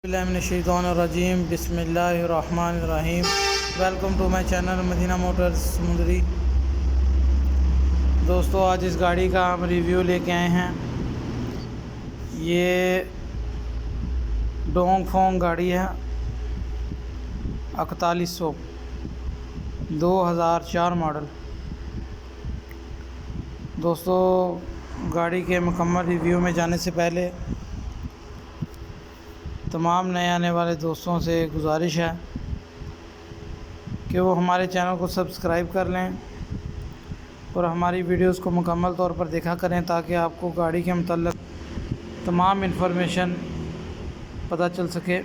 बिस्मिल्लाहिर्रहमानिर्रहीम बिस्मिल्लाहिर्रहमानिर्रहीम। Welcome to my channel Madina motors Samundri. दोस्तों, आज इस गाड़ी का हम रिव्यू लेके आए हैं। ये डोंगफोंग गाड़ी है 4100 2004 मॉडल। दोस्तों, गाड़ी के मुकम्मल रिव्यू में जाने से पहले तमाम नए आने वाले दोस्तों से गुजारिश है कि वो हमारे चैनल को सब्सक्राइब कर लें और हमारी वीडियोस को मुकम्मल तौर पर देखा करें, ताकि आपको गाड़ी के मतलब तमाम इन्फॉर्मेशन पता चल सके।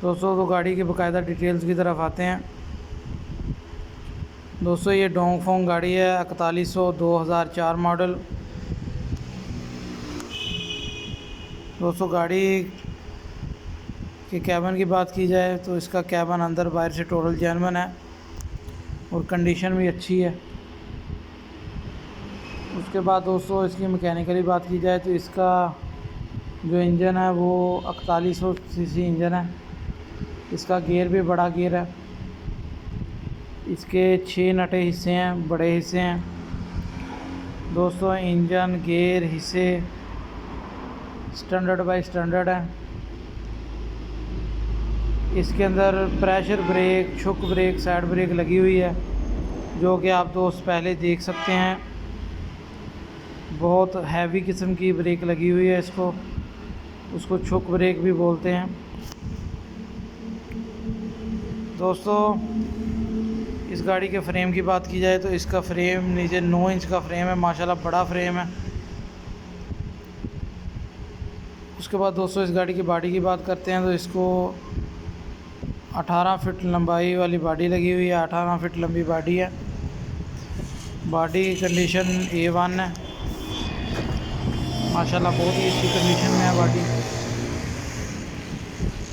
दोस्तों, तो गाड़ी की बाकायदा डिटेल्स की तरफ आते हैं। दोस्तों, ये डोंगफोंग गाड़ी है 4100 2004 मॉडल। दोस्तों, गाड़ी के कैबिन की बात की जाए तो इसका कैबिन अंदर बाहर से टोटल जेन्युइन है और कंडीशन भी अच्छी है। उसके बाद दोस्तों, इसकी मैकेनिकली बात की जाए तो इसका जो इंजन है वो 4100 सीसी इंजन है। इसका गियर भी बड़ा गियर है। इसके 6 नटे हिस्से हैं, बड़े हिस्से हैं। दोस्तों, इंजन गियर हिस्से स्टैंडर्ड बाय स्टैंडर्ड है। इसके अंदर प्रेशर ब्रेक, छुक ब्रेक, साइड ब्रेक लगी हुई है, जो कि आप दोस्त पहले देख सकते हैं। बहुत हैवी किस्म की ब्रेक लगी हुई है। उसको छुक ब्रेक भी बोलते हैं। दोस्तों, इस गाड़ी के फ्रेम की बात की जाए तो इसका फ्रेम नीचे 9 इंच का फ्रेम है, माशाल्लाह बड़ा फ्रेम है। उसके बाद दोस्तों, इस गाड़ी की बॉडी की बात करते हैं तो इसको 18 फीट लंबाई वाली बॉडी लगी हुई है। 18 फीट लंबी बॉडी है। बॉडी की कंडीशन A1 है, माशाल्लाह बहुत ही अच्छी कंडीशन में है बॉडी।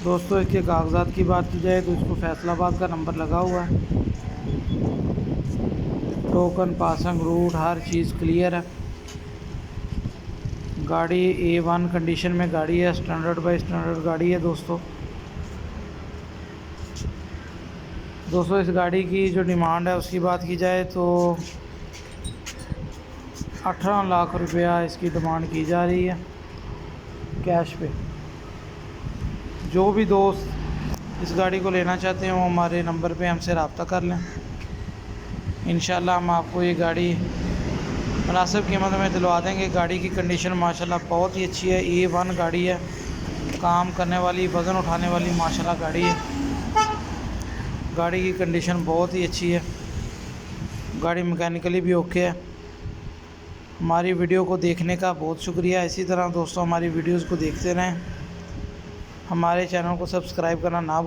दोस्तों, इसके कागजात की बात की जाए तो इसको फैसलाबाद का नंबर लगा हुआ है। टोकन, पासिंग रूट, हर चीज़ क्लियर है। गाड़ी A1 कंडीशन में गाड़ी है, स्टैंडर्ड बाय स्टैंडर्ड गाड़ी है। दोस्तों, इस गाड़ी की जो डिमांड है उसकी बात की जाए तो 18 लाख रुपया इसकी डिमांड की जा रही है कैश पे। जो भी दोस्त इस गाड़ी को लेना चाहते हैं वो हमारे नंबर पे हमसे रब्ता कर लें। इंशाल्लाह हम आपको ये गाड़ी मुनासिब कीमत में दिलवा देंगे। गाड़ी की कंडीशन माशाल्लाह बहुत ही अच्छी है। A1 गाड़ी है, काम करने वाली, वज़न उठाने वाली माशाल्लाह गाड़ी है। गाड़ी की कंडीशन बहुत ही अच्छी है। गाड़ी मैकेनिकली भी ओके है। हमारी वीडियो को देखने का बहुत शुक्रिया। इसी तरह दोस्तों, हमारी वीडियोस को देखते रहें। हमारे चैनल को सब्सक्राइब करना ना भूलें।